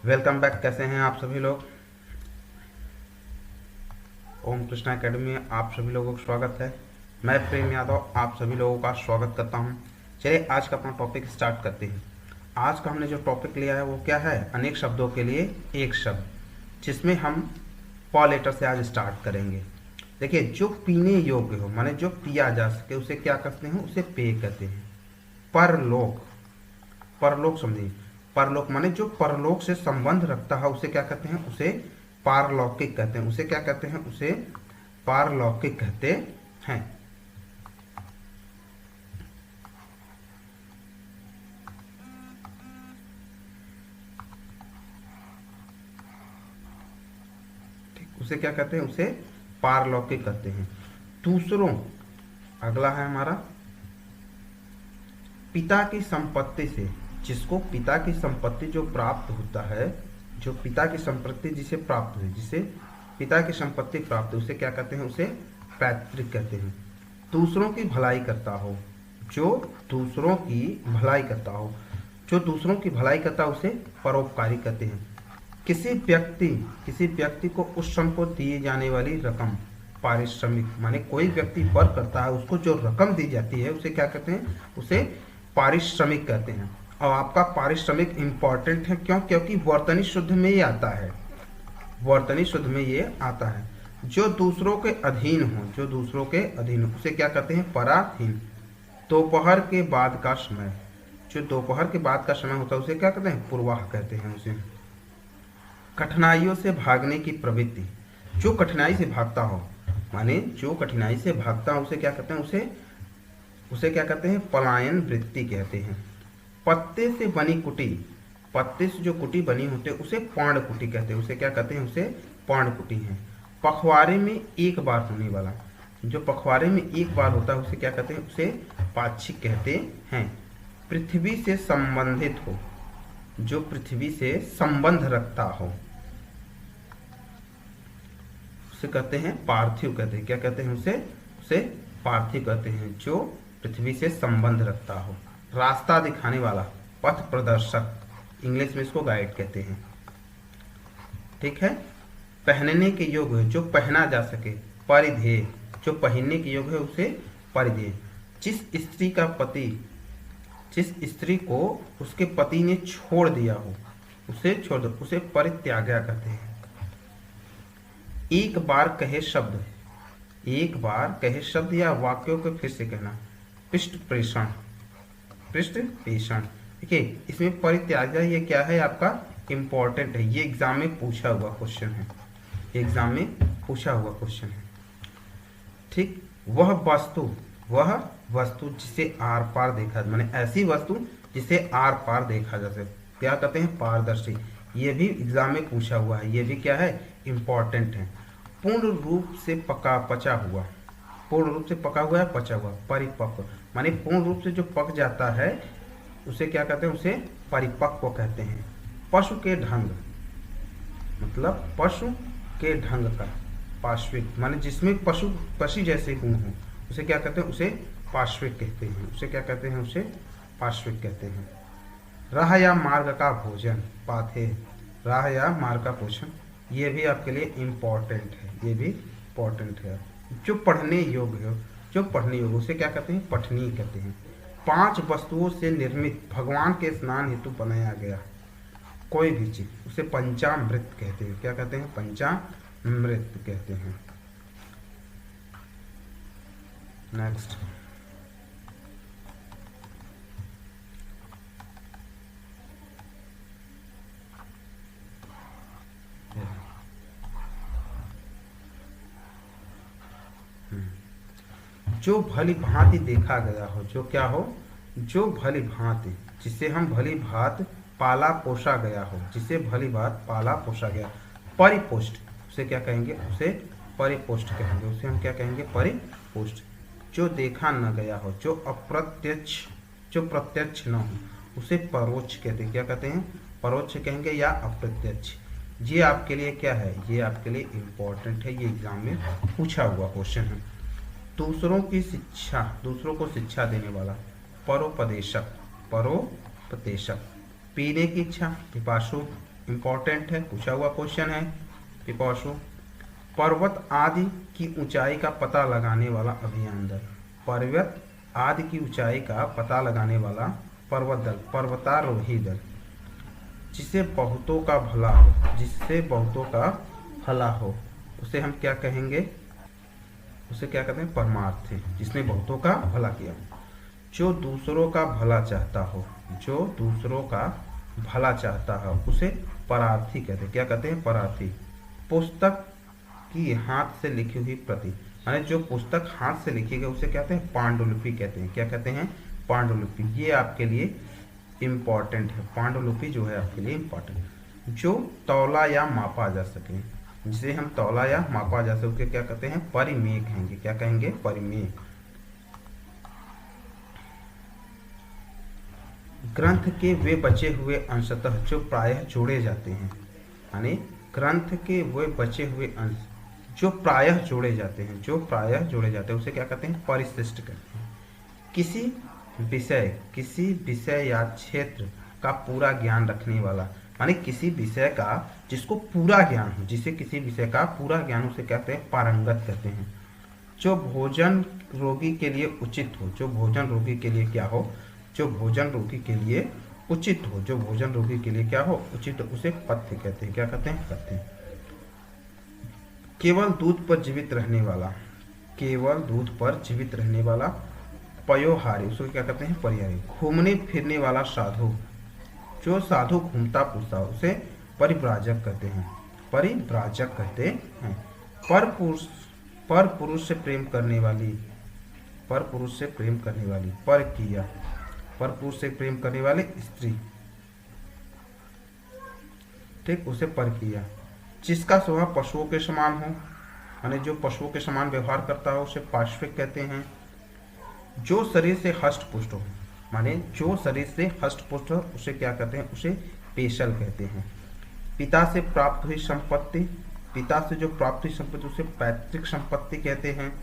Welcome back. कैसे हैं आप सभी लोग? ओम कृष्णा एकेडमी में आप सभी लोगों का स्वागत है। मैं प्रेम यादव आप सभी लोगों का स्वागत करता हूं। चलिए आज का अपना टॉपिक स्टार्ट करते हैं। आज का हमने जो टॉपिक लिया है वो क्या है? अनेक शब्दों के लिए एक शब्द, जिसमें हम प लेटर से आज स्टार्ट करेंगे। देखिए, जो पीने योग्य हो माने जो पिया जा सके उसे क्या कहते हैं? उसे पेय कहते हैं। परलोक, परलोक समझिए, परलोक माने जो परलोक से संबंध रखता है उसे क्या कहते हैं? उसे पारलौकिक कहते हैं। उसे क्या कहते हैं? उसे पारलौकिक कहते हैं। ठीक, उसे क्या कहते हैं? उसे पारलौकिक कहते हैं। दूसरों, अगला है हमारा पिता की संपत्ति से, जिसको पिता की संपत्ति जो प्राप्त होता है, जो पिता की संपत्ति जिसे प्राप्त हुई, जिसे पिता की संपत्ति प्राप्त है, उसे क्या कहते हैं? उसे पैतृक कहते हैं। दूसरों की भलाई करता हो, जो दूसरों की भलाई करता हो, जो दूसरों की भलाई करता है उसे परोपकारी कहते हैं। किसी व्यक्ति को उस श्रम को दी जाने वाली रकम, पारिश्रमिक माने कोई व्यक्ति वर्क करता है उसको जो रकम दी जाती है उसे क्या कहते हैं? उसे पारिश्रमिक कहते हैं। और आपका पारिश्रमिक इंपॉर्टेंट है, क्यों? क्योंकि वर्तनी शुद्ध में ये आता है, वर्तनी शुद्ध में ये आता है। जो दूसरों के अधीन हो, जो दूसरों के अधीन हो उसे क्या कहते हैं? पराधीन। दोपहर के बाद का समय, जो दोपहर के बाद का समय होता है उसे क्या कहते हैं? पूर्वाह कहते हैं उसे। कठिनाइयों से भागने की प्रवृत्ति, जो कठिनाई से भागता हो माने जो कठिनाई से भागता हो उसे क्या कहते हैं? उसे क्या कहते हैं? पलायन वृत्ति कहते हैं। पत्ते से बनी कुटी, पत्ते से जो कुटी बनी होती है उसे पांड कुटी कहते हैं। उसे क्या कहते हैं? उसे पांड कुटी है। पखवाड़े में एक बार होने वाला, जो पखवाड़े में एक बार होता है उसे क्या कहते हैं? उसे पाक्षिक कहते हैं। पृथ्वी से संबंधित हो, जो पृथ्वी से संबंध रखता हो उसे कहते हैं पार्थिव कहते हैं। क्या कहते हैं? उसे पार्थिव कहते हैं, जो पृथ्वी से संबंध रखता हो। रास्ता दिखाने वाला, पथ प्रदर्शक, इंग्लिश में इसको गाइड कहते हैं। ठीक है। पहनने के योग्य, जो पहना जा सके। परिधेय, जो पहनने के योग्य है उसे परिधेय। जिस स्त्री को उसके पति ने छोड़ दिया हो उसे छोड़ दो, उसे परित्यागा कहते हैं। एक बार कहे शब्द या वाक्यों को फिर से कहना। पृष्ठ प्रेषण, देखिए इसमें परित्यागा ये क्या है? आपका इंपॉर्टेंट है, ये एग्जाम में पूछा हुआ क्वेश्चन है, एग्जाम में पूछा हुआ क्वेश्चन है। ठीक। वह वस्तु जिसे आर पार देखा, माने ऐसी वस्तु जिसे आर पार देखा जा सके, क्या कहते हैं? पारदर्शी। ये भी एग्जाम में पूछा हुआ है, ये भी क्या है? इंपॉर्टेंट है। पूर्ण रूप से पचा हुआ, पूर्ण रूप से पका हुआ है, पचा हुआ। परिपक्व माने पूर्ण रूप से जो पक जाता है उसे क्या कहते हैं? उसे परिपक्व कहते हैं। पशु के ढंग, मतलब पशु के ढंग का, पार्श्विक माने जिसमें पशु जैसे गुण हो उसे क्या कहते हैं? उसे पार्श्विक कहते हैं। उसे क्या कहते हैं? उसे पार्श्विक कहते हैं। राह या मार्ग का भोजन, पाथे, राह या मार्ग का भोजन, ये भी आपके लिए इम्पोर्टेंट है, ये भी इम्पोर्टेंट है। जो पढ़ने योग्य हो उसे क्या कहते हैं? पठनीय कहते हैं। 5 वस्तुओं से निर्मित भगवान के स्नान हेतु बनाया गया कोई भी चीज उसे पंचामृत कहते हैं। क्या कहते हैं? पंचामृत कहते हैं। नेक्स्ट, जो भली भांति देखा गया हो, जो क्या हो? जो भली भांति, जिसे हम भली भांति पाला पोषा गया हो, जिसे भली बात पाला पोषा गया। परिपोष्ट, उसे क्या कहेंगे? उसे परिपोष्ट कहेंगे। उसे हम क्या कहेंगे? परिपोष्ट। जो देखा न गया हो, जो प्रत्यक्ष न हो उसे परोक्ष कहते हैं। क्या कहते हैं? परोक्ष कहेंगे या अप्रत्यक्ष। ये आपके लिए क्या है? ये आपके लिए इम्पोर्टेंट है, ये एग्जाम में पूछा हुआ क्वेश्चन है। दूसरों को शिक्षा देने वाला, परोपदेशक। पीने की इच्छा, पिपासु, इंपॉर्टेंट है, पूछा हुआ क्वेश्चन है। पिपासु, पर्वत आदि की ऊंचाई का पता लगाने वाला अभियान दल। पर्वत आदि की ऊंचाई का पता लगाने वाला पर्वत दल, पर्वतारोही दल। जिससे बहुतों का भला हो, जिससे बहुतों का भला हो, उसे हम क्या कहेंगे? उसे क्या कहते हैं? परमार्थी। जिसने बहुतों का भला किया। जो दूसरों का भला चाहता हो, जो दूसरों का भला चाहता हो, उसे परार्थी कहते हैं। क्या कहते हैं? परार्थी। पुस्तक की हाथ से लिखी हुई प्रति, यानी जो पुस्तक हाथ से लिखी गई उसे कहते हैं पांडुलिपि कहते हैं। क्या कहते हैं? पांडुलिपि। ये आपके लिए इम्पॉर्टेंट है, पांडुलिपि जो है आपके लिए इम्पॉर्टेंट। जो तौला या मापा जा सके, जिसे हम तौला या मापा जा सके उसे क्या कहते हैं? परिमेय कहेंगे। क्या कहेंगे? परिमेय। ग्रंथ के वे बचे हुए अंशतः जो प्रायः जोड़े जाते हैं, यानी ग्रंथ के वे बचे हुए अंश जो प्रायः जोड़े जाते हैं, जो प्रायः जोड़े जाते हैं उसे क्या कहते हैं? परिशिष्ट कहते हैं। किसी विषय या क्षेत्र का पूरा ज्ञान रखने वाला, यानी किसी विषय का जिसको पूरा ज्ञान हो, जिसे किसी विषय का पूरा ज्ञान, उसे कहते हैं पारंगत कहते हैं। जो भोजन रोगी के लिए उचित हो, जो भोजन रोगी के लिए क्या हो? जो भोजन रोगी के लिए उचित हो, जो भोजन रोगी के लिए क्या हो? उचित हो, उसे पथ्य कहते हैं। क्या कहते हैं? पथ्य। केवल दूध पर जीवित रहने वाला, केवल दूध पर जीवित रहने वाला पयोहारी, उसको क्या कहते हैं? परिहारी। घूमने फिरने वाला साधु, जो साधु घूमता फिरता उसे परिव्राजक कहते हैं। परिव्राजक कहते हैं। पर पुरुष से प्रेम करने वाली, पर पुरुष से प्रेम करने वाली, पर किया, पर पुरुष से प्रेम करने वाली स्त्री, ठीक, उसे पर किया। जिसका स्वभाव पशुओं के समान हो, यानी जो पशुओं के समान व्यवहार करता हो उसे पार्श्विक कहते हैं। जो शरीर से हष्ट पुष्ट हो, माने जो शरीर से हष्ट पुष्ट हो उसे क्या कहते हैं? उसे पेशल कहते हैं। पिता से प्राप्त हुई संपत्ति, पिता से जो प्राप्त हुई संपत्ति उसे पैतृक संपत्ति कहते हैं।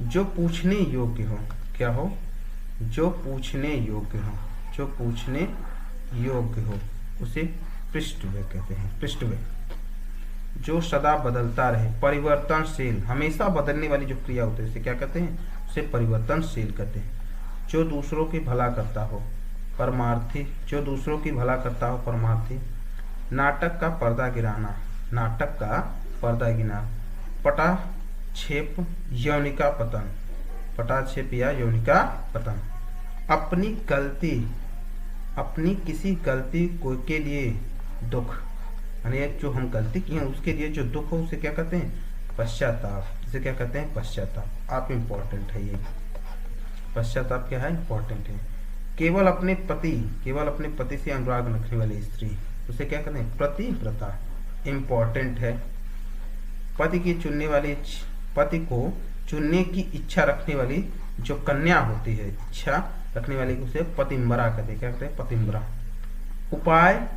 जो पूछने योग्य हो, क्या हो? जो पूछने योग्य हो, जो पूछने योग्य हो उसे पृष्ठव्यय कहते हैं। पृष्ठव्यय। जो सदा बदलता रहे, परिवर्तनशील, हमेशा बदलने वाली जो क्रिया होती है उसे क्या कहते हैं? उसे परिवर्तनशील कहते हैं। जो दूसरों की भला करता हो, परमार्थी, जो दूसरों की भला करता हो, परमार्थी। नाटक का पर्दा गिराना, नाटक का पर्दा गिरा। पटाक्षेप यौनिका पतन, पटाक्षेप या यौनिका पतन। अपनी गलती, अपनी किसी गलती को के लिए दुख, यानी जो हम गलती की है उसके लिए जो दुख हो उसे क्या कहते हैं? पश्चाताप। इसे क्या कहते हैं? पश्चाताप। आप इम्पोर्टेंट है ये, पश्चाताप क्या है? इम्पोर्टेंट है। केवल अपने पति से अनुराग रखने वाली स्त्री, उसे क्या कहते हैं? प्रतिव्रता। इम्पोर्टेंट है। पति को चुनने की इच्छा रखने वाली जो कन्या होती है, इच्छा रखने वाली उसे पतिम्बरा कहते हैं। क्या कहते हैं? पतिम्बरा। उपाय,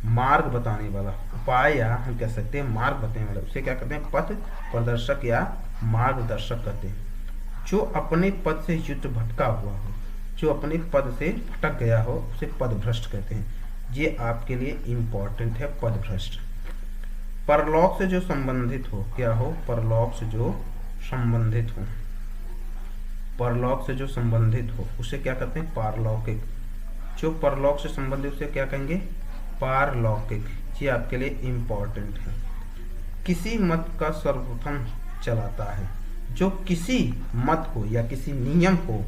मार्ग बताने वाला, उपाय या हम कह सकते हैं मार्ग बताने वाला, उसे क्या कहते हैं? पथ प्रदर्शक या मार्गदर्शक कहते हैं। जो अपने पद से युद्ध भटका हुआ हो, जो अपने पद से भटक गया हो उसे पदभ्रष्ट कहते हैं। ये आपके लिए इम्पोर्टेंट है, पदभ्रष्ट। परलोक से जो संबंधित हो, क्या हो? परलोक से जो संबंधित हो, परलोक से जो संबंधित हो उसे क्या कहते हैं? पारलौकिक। जो परलोक से संबंधित उसे क्या कहेंगे? पारलौकिक। ये आपके लिए इम्पोर्टेंट है। किसी मत का सर्वप्रथम चलाता है, जो किसी मत को या किसी नियम को,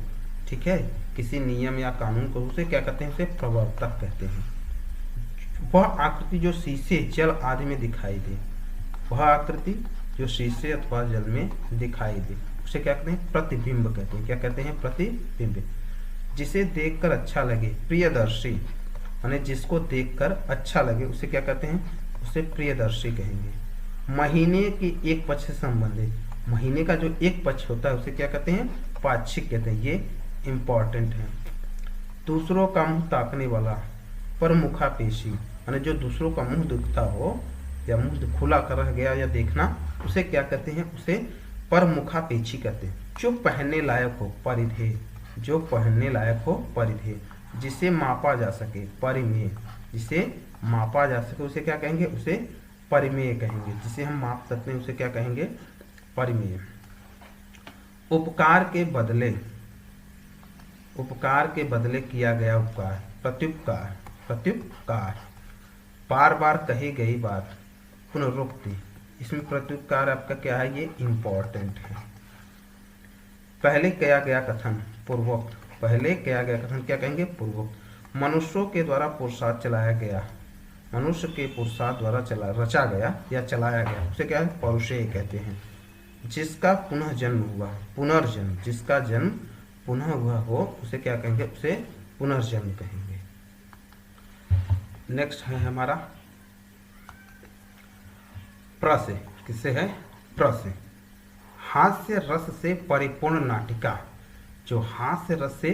ठीक है, किसी नियम या कानून को, उसे क्या कहते हैं? उसे प्रवर्तक कहते हैं। वह आकृति जो शीशे, जल आदि में दिखाई दे, वह आकृति जो शीशे अथवा जल में दिखाई दे उसे क्या कहते हैं? प्रतिबिंब कहते हैं। क्या कहते हैं? प्रतिबिंब। जिसे देखकर अच्छा लगे, प्रियदर्शी, यानी जिसको देखकर अच्छा लगे उसे क्या कहते हैं? उसे प्रियदर्शी कहेंगे। महीने की एक पक्ष से संबंधित, महीने का जो एक पक्ष होता है उसे क्या कहते हैं? पाक्षिक कहते हैं। ये इम्पॉर्टेंट है। दूसरों का मुंह ताकने वाला, परमुखापेशी, यानी जो दूसरों का मुंह दिखता हो या मुंह खुला कर रह गया या देखना उसे क्या कहते हैं? उसे परमुखापेक्षी कहते हैं। जो पहनने लायक हो, परिधेय, जो पहनने लायक हो, परिधेय, जिसे मापा जा सके, परिमेय, जिसे मापा जा सके उसे क्या कहेंगे, उसे परिमेय कहेंगे। जिसे हम माप सकते हैं उसे क्या कहेंगे, परिमेय। उपकार के बदले, उपकार के बदले किया गया उपकार, प्रत्युपकार, प्रत्युपकार, बार बार कही गई बात, पुनरुक्ति, इसमें प्रत्युपकार आपका क्या है, ये इंपॉर्टेंट है। पहले किया गया कथन, पूर्वोक्त, पहले किया गया कथन क्या कहेंगे, पूर्वोक्त। मनुष्यों के द्वारा पुरुषार्थ चलाया गया, मनुष्य के पुरुषार्थ द्वारा रचा गया या चलाया गया, उसे क्या है, पौरुषेय कहते हैं। जिसका पुनः जन्म हुआ, पुनर्जन्म, जिसका जन्म पुनः हुआ हो उसे क्या कहेंगे, उसे पुनर्जन्म कहेंगे। नेक्स्ट है हमारा प्रसे, किससे है, प्रसे। हास्य रस से परिपूर्ण नाटिका, जो हास्य रस से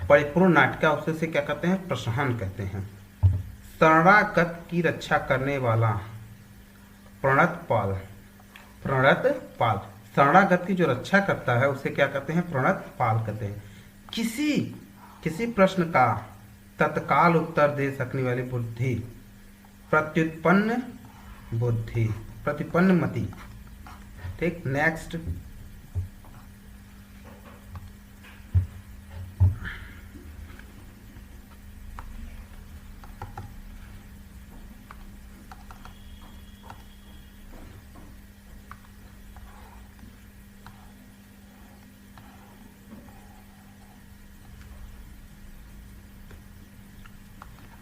परिपूर्ण नाटिका उसे क्या कहते हैं, प्रसहन कहते हैं। शरणागत की रक्षा करने वाला, प्रणतपाल, प्रणतपाल, शरणागत की जो रक्षा करता है उसे क्या कहते हैं, प्रणतपाल कहते हैं। किसी प्रश्न का तत्काल उत्तर दे सकने वाली बुद्धि, प्रत्युत्पन्न बुद्धि, प्रतिपन्न मति। ठीक, नेक्स्ट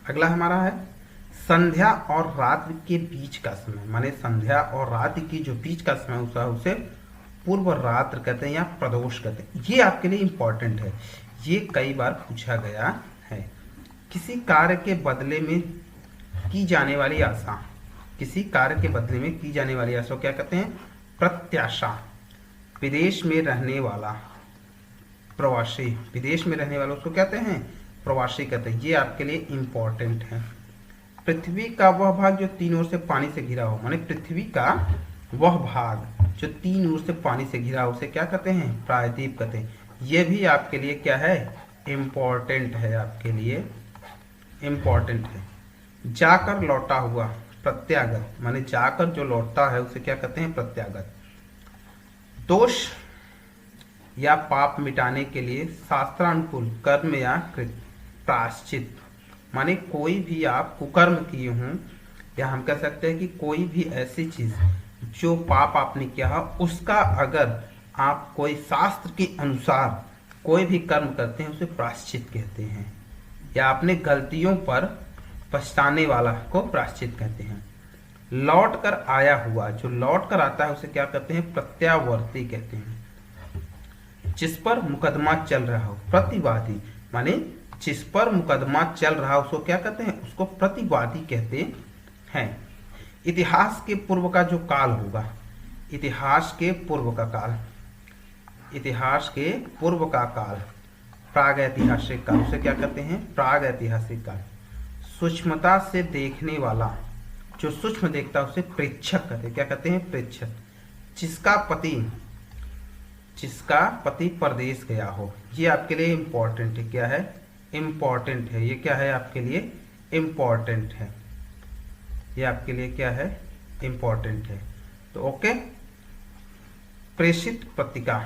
अगला हमारा है संध्या और रात्रि के बीच का समय, माने संध्या और रात्रि की जो बीच का समय होता है उसे पूर्व रात्र कहते हैं या प्रदोष कहते हैं। ये आपके लिए इंपॉर्टेंट है, ये कई बार पूछा गया है। किसी कार्य के बदले में की जाने वाली आशा, किसी कार्य के बदले में की जाने वाली आशा क्या कहते हैं, प्रत्याशा। विदेश में रहने वाला प्रवासी, विदेश में रहने वालों को कहते हैं प्रवासी कहते हैं। ये आपके लिए इंपॉर्टेंट है। पृथ्वी का वह भाग जो तीन ओर से पानी से घिरा हो, माने पृथ्वी का वह भाग जो तीन ओर से पानी से घिरा हो उसे क्या कहते हैं, प्रायद्वीप कहते हैं। ये भी आपके लिए क्या है, इम्पोर्टेंट है, आपके लिए इम्पोर्टेंट है। जाकर लौटा हुआ, प्रत्यागत, माने जाकर जो लौटता है उसे क्या कहते हैं, प्रत्यागत। दोष या पाप मिटाने के लिए शास्त्रानुकूल कर्म या प्रायश्चित, माने कोई भी आप कुकर्म किए हों या हम कह सकते हैं कि कोई भी ऐसी चीज जो पाप आपने किया है उसका अगर आप कोई शास्त्र के अनुसार कोई भी कर्म करते हैं उसे प्रायश्चित कहते हैं, या अपने गलतियों पर पछताने वाला को प्रायश्चित कहते हैं। लौट कर आया हुआ, जो लौट कर आता है उसे क्या कहते हैं, प्रत्यावर्ती कहते हैं। जिस पर मुकदमा चल रहा हो, प्रतिवादी, माने जिस पर मुकदमा चल रहा हो उसको क्या कहते हैं, उसको प्रतिवादी कहते हैं। इतिहास के पूर्व का जो काल होगा, इतिहास के पूर्व का काल, इतिहास के पूर्व का काल, प्रागैतिहासिक काल, उसे क्या कहते हैं, प्रागैतिहासिक काल। सूक्ष्मता से देखने वाला, जो सूक्ष्म देखता है उसे प्रेक्षक कहते हैं, क्या कहते हैं, प्रेक्षक। जिसका पति परदेश गया हो, ये आपके लिए इंपॉर्टेंट है, क्या है, इम्पॉर्टेंट है। ये क्या है आपके लिए, इम्पॉर्टेंट है, ये आपके लिए क्या है, इम्पॉर्टेंट है। तो ओके, प्रेषित पत्रिका,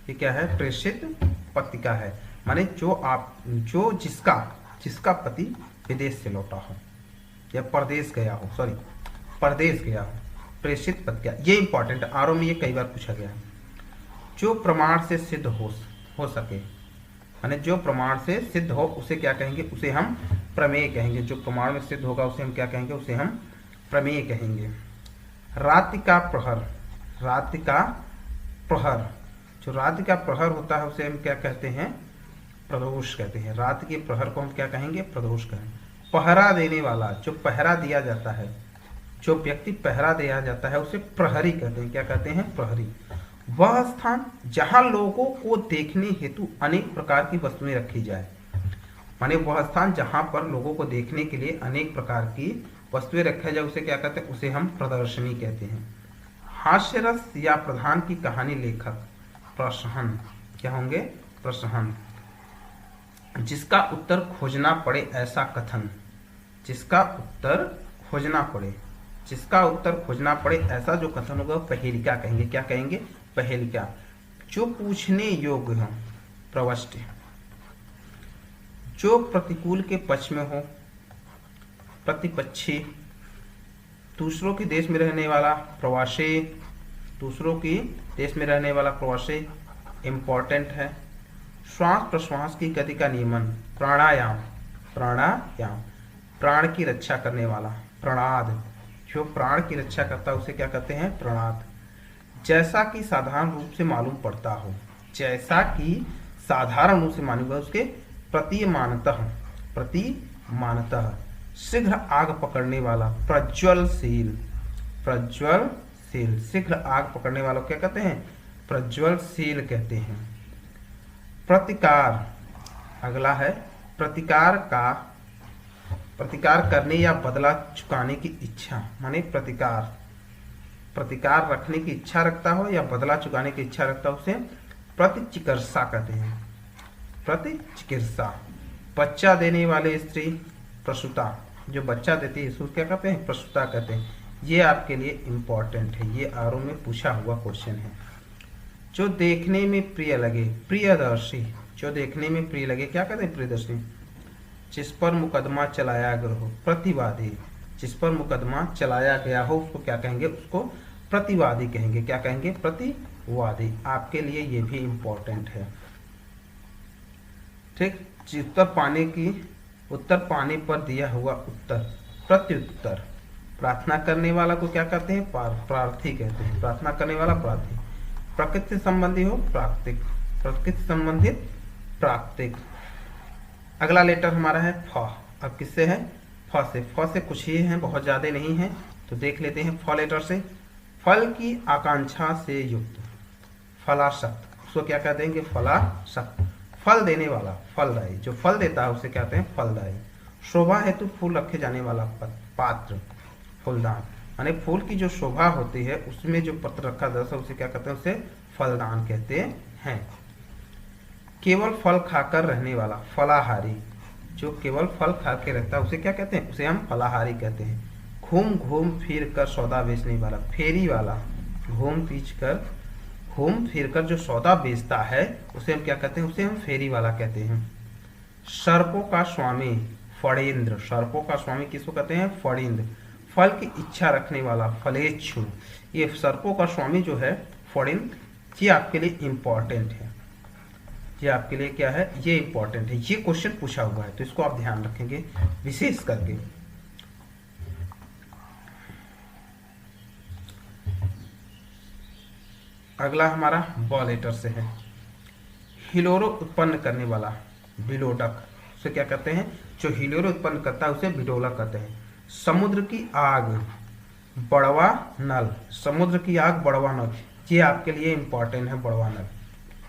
ये क्या है, प्रेषित पत्रिका है, माने जो जिसका पति विदेश से लौटा हो या परदेश गया हो, सॉरी परदेश गया हो, प्रेषित पत्रिका, ये इंपॉर्टेंट। आरओ में ये कई बार पूछा गया है। जो प्रमाण से सिद्ध हो सके, माने जो प्रमाण से सिद्ध हो उसे क्या कहेंगे, उसे हम प्रमेय कहेंगे। जो प्रमाण में सिद्ध होगा उसे हम क्या कहेंगे, उसे हम प्रमेय कहेंगे। रात्रि का प्रहर, रात्रि का प्रहर, जो रात्रि का प्रहर होता है उसे हम क्या कहते हैं, प्रदोष कहते हैं। रात्रि के प्रहर को हम क्या कहेंगे, प्रदोष कहेंगे। पहरा देने वाला, जो पहरा दिया जाता है, जो व्यक्ति पहरा दिया जाता है उसे प्रहरी कहते हैं, क्या कहते हैं, प्रहरी। वह स्थान जहां लोगों को देखने हेतु अनेक प्रकार की वस्तुएं रखी जाए, माने वह स्थान जहां पर लोगों को देखने के लिए अनेक प्रकार की वस्तुएं रखी जाए उसे क्या कहते हैं, उसे हम प्रदर्शनी कहते हैं। हास्य रस या प्रधान की कहानी लेखक, प्रसहन, क्या होंगे, प्रसहन। जिसका उत्तर खोजना पड़े ऐसा कथन, जिसका उत्तर खोजना पड़े, जिसका उत्तर खोजना पड़े ऐसा जो कथन होगा पहेलिका कहेंगे। क्या कहेंगे? पहेलिका। जो पूछने योग्य हो, प्रवष्टि। जो प्रतिकूल के पक्ष में हो, प्रतिपक्षी। दूसरों के देश में रहने वाला, प्रवासी। दूसरों की देश में रहने वाला प्रवासी इंपॉर्टेंट है। श्वास प्रश्वास की गति का नियमन, प्राणायाम। प्राणायाम। प्राण की रक्षा करने वाला, प्रणाद। जो प्राण की रक्षा करता है उसे क्या कहते हैं? प्रणाद। जैसा कि साधारण रूप से मालूम पड़ता हो, जैसा कि साधारण रूप से मालूम पड़ता उसके प्रतिमानतः, प्रतिमानतः। शीघ्र आग पकड़ने वाला, प्रज्वलशील। प्रज्वलशील। शीघ्र आग पकड़ने वाला क्या कहते हैं? प्रज्वलशील कहते हैं। प्रतिकार। अगला है प्रतिकार का, प्रतिकार करने या बदला चुकाने की इच्छा, माने प्रतिकार। प्रतिकार रखने की इच्छा रखता हो या बदला चुकाने की इच्छा रखता हो उसे प्रतिचिकित्सा कहते हैं। प्रतिचिकित्सा। बच्चा देने वाले स्त्री, प्रसूता। जो बच्चा देती है उसको क्या कहते हैं? प्रसूता कहते हैं। ये आपके लिए इंपॉर्टेंट है, ये आरओ में पूछा हुआ क्वेश्चन है। जो देखने में प्रिय लगे, प्रियदर्शी। जो देखने में प्रिय लगे क्या कहते हैं? प्रियदर्शी। जिस पर मुकदमा चलाया गया हो, प्रतिवादी। जिस पर मुकदमा चलाया गया हो उसको क्या कहेंगे? उसको प्रतिवादी कहेंगे। क्या कहेंगे? प्रतिवादी। आपके लिए ये भी इंपॉर्टेंट है। ठीक। उत्तर पाने पर दिया हुआ उत्तर, प्रत्युत्तर। प्रार्थना करने वाला को क्या कहते हैं? प्रार्थी कहते हैं। प्रार्थना करने वाला प्रार्थी। प्रकृति से संबंधी हो, प्राकृतिक। प्रकृति से संबंधित, प्राकृतिक। अगला लेटर हमारा है फ। अब किससे है? फ से। फ से कुछ ही हैं, बहुत ज्यादा नहीं है, तो देख लेते हैं फ लेटर से। फल की आकांक्षा से युक्त, फलाशक्त। उसको क्या कह देंगे? फलाशक्त। फल देने वाला, फलदायी। जो फल देता है उसे कहते हैं फलदायी। शोभा हेतु फूल रखे जाने वाला पात्र, फूलदान। यानी फूल की जो शोभा होती है उसमें जो पत्र रखा जाता है उसे क्या कहते हैं? उसे फलदान कहते हैं। केवल फल खाकर रहने वाला, फलाहारी। जो केवल फल खा के रहता है उसे क्या कहते हैं? उसे हम फलाहारी कहते हैं। घूम घूम फिर कर सौदा बेचने वाला, फेरी वाला। घूम फिर कर जो सौदा बेचता है उसे हम क्या कहते हैं? उसे हम फेरी वाला कहते हैं। सर्पों का स्वामी, फणींद्र। सर्पों का स्वामी किसको कहते हैं? फणींद्र। फल की इच्छा रखने वाला, फलेच्छु। ये सर्पों का स्वामी जो है फणींद्र, ये आपके लिए इंपॉर्टेंट है। ये आपके लिए क्या है? ये इंपॉर्टेंट है। ये क्वेश्चन पूछा हुआ है तो इसको आप ध्यान रखेंगे विशेष करके। अगला हमारा ब लेटर से है। हिलोरो उत्पन्न करने वाला, बिलोडक। उसे क्या कहते हैं? जो हिलोरो उत्पन्न करता है उसे बिडोलक कहते हैं। समुद्र की आग, बड़वा नल। समुद्र की आग, बड़वा नल। ये आपके लिए इंपॉर्टेंट है, बड़वा नल।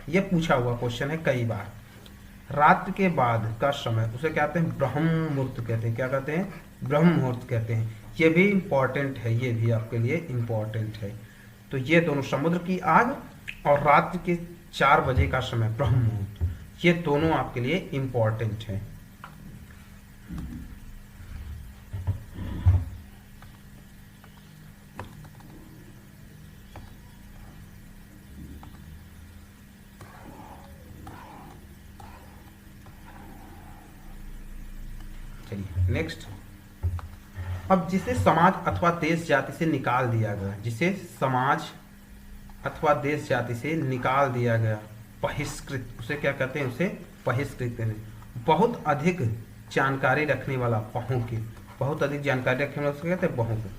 ये पूछा हुआ क्वेश्चन है कई बार। रात्रि के बाद का समय उसे कहते हैं ब्रह्म मुहूर्त कहते हैं। क्या कहते हैं? ब्रह्म मुहूर्त कहते हैं। ये भी इंपॉर्टेंट है, ये भी आपके लिए इंपॉर्टेंट है। तो ये दोनों, समुद्र की आग और रात्रि के 4 बजे का समय, ब्रह्म मुहूर्त, ये दोनों आपके लिए इंपॉर्टेंट है। चलिए नेक्स्ट। अब जिसे समाज अथवा देश जाति से निकाल दिया गया, जिसे समाज अथवा देश जाति से निकाल दिया गया, बहिष्कृत, उसे क्या कहते हैं? उसे बहिष्कृत कहते हैं। बहुत अधिक जानकारी रखने वाला, बहुमुखी। बहुत अधिक जानकारी रखने वाला उसे कहते हैं बहुमुखी।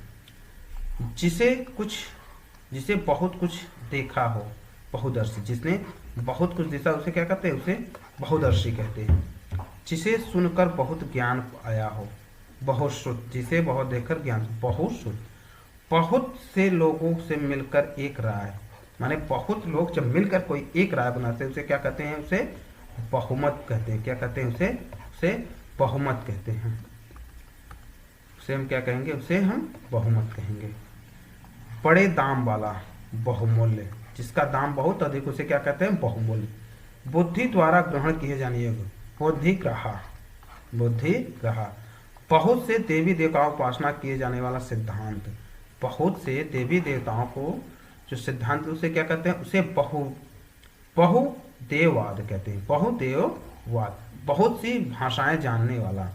जिसे बहुत कुछ देखा हो, बहुदर्शी। जिसने बहुत कुछ देखा उसे क्या कहते हैं? उसे बहुदर्शी कहते हैं। जिसे सुनकर बहुत ज्ञान आया हो, बहुश्रुत। जिसे बहुत देखकर ज्ञान, बहुश्रुत। बहुत से लोगों से मिलकर एक राय, माने बहुत लोग जब मिलकर कोई एक राय बनाते हैं उसे क्या कहते हैं? उसे बहुमत कहते हैं। क्या कहते हैं? उसे बहुमत कहते हैं। उसे हम क्या कहेंगे? उसे हम बहुमत कहेंगे। बड़े दाम वाला, बहुमूल्य। जिसका दाम बहुत अधिक उसे क्या कहते हैं? बहुमूल्य। बुद्धि द्वारा ग्रहण किए जाने योग्य, बुद्धिग्रहा, बुद्धिग्रहा। बहुत से देवी देवताओं की उपासना किए जाने वाला सिद्धांत, बहुत से देवी देवताओं को जो सिद्धांत उसे क्या कहते हैं, उसे बहुदेववाद कहते हैं, बहुदेववाद। बहुत सी भाषाएं जानने वाला,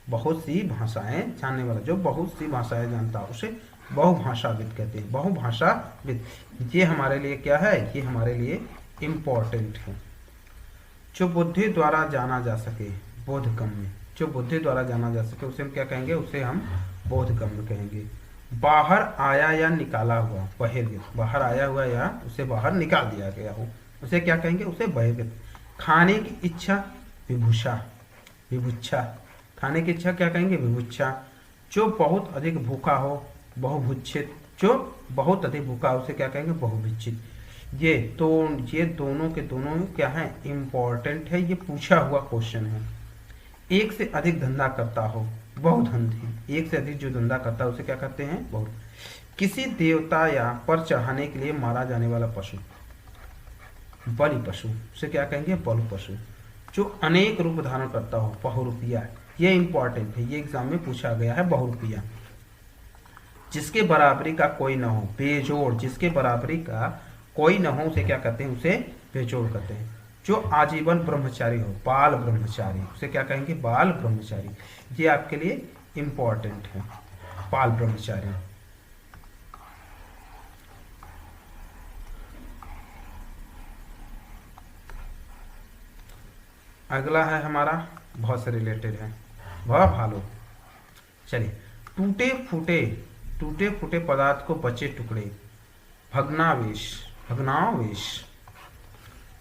बहुत सी भाषाएं जानने वाला, जो बहुत सी भाषाएं जानता उसे बहुभाषाविद कहते हैं, बहुभाषाविद। ये हमारे लिए क्या है, ये हमारे लिए इम्पोर्टेंट है। जो बुद्धि द्वारा जाना जा सके, बोधगम्य, जो बुद्धि द्वारा जाना जा सके उसे हम क्या कहेंगे, उसे हम बोधगम्य कहेंगे। बाहर आया या निकाला हुआ, बहिर्गत, बाहर आया हुआ या उसे बाहर निकाल दिया गया हो, उसे क्या कहेंगे, उसे बहिर्गत। खाने की इच्छा, विभुषा, विभुच्छा, खाने की इच्छा क्या कहेंगे, विभुच्छा। जो बहुत अधिक भूखा हो, बहुभुच्छित, जो बहुत अधिक भूखा हो उसे क्या कहेंगे, बहुभिक्षित। ये दोनों के दोनों क्या है, इम्पोर्टेंट है, ये पूछा हुआ क्वेश्चन है। एक से अधिक धंधा करता हो, बहुधंधी, एक से अधिक जो धंधा करता है उसे क्या कहते हैं, बहुत। किसी देवता या पर चढ़ाने के लिए मारा जाने वाला पशु, बलि पशु, उसे क्या कहेंगे, बलि पशु। जो अनेक रूप धारण करता हो, बहुरूपिया, ये इंपॉर्टेंट है, ये एग्जाम में पूछा गया है, बहुरूपिया। जिसके बराबरी का कोई न हो, बेजोड़, जिसके बराबरी का कोई न हो उसे क्या कहते हैं, उसे बेजोड़ कहते हैं। जो आजीवन ब्रह्मचारी हो, बाल ब्रह्मचारी, उसे क्या कहेंगे, बाल ब्रह्मचारी। ये आपके लिए इंपॉर्टेंट है, बाल ब्रह्मचारी। अगला है हमारा बहुत से रिलेटेड है, वह भालो। चलिए, टूटे फूटे पदार्थ को बचे टुकड़े, भग्नावेश, भग्नावेश।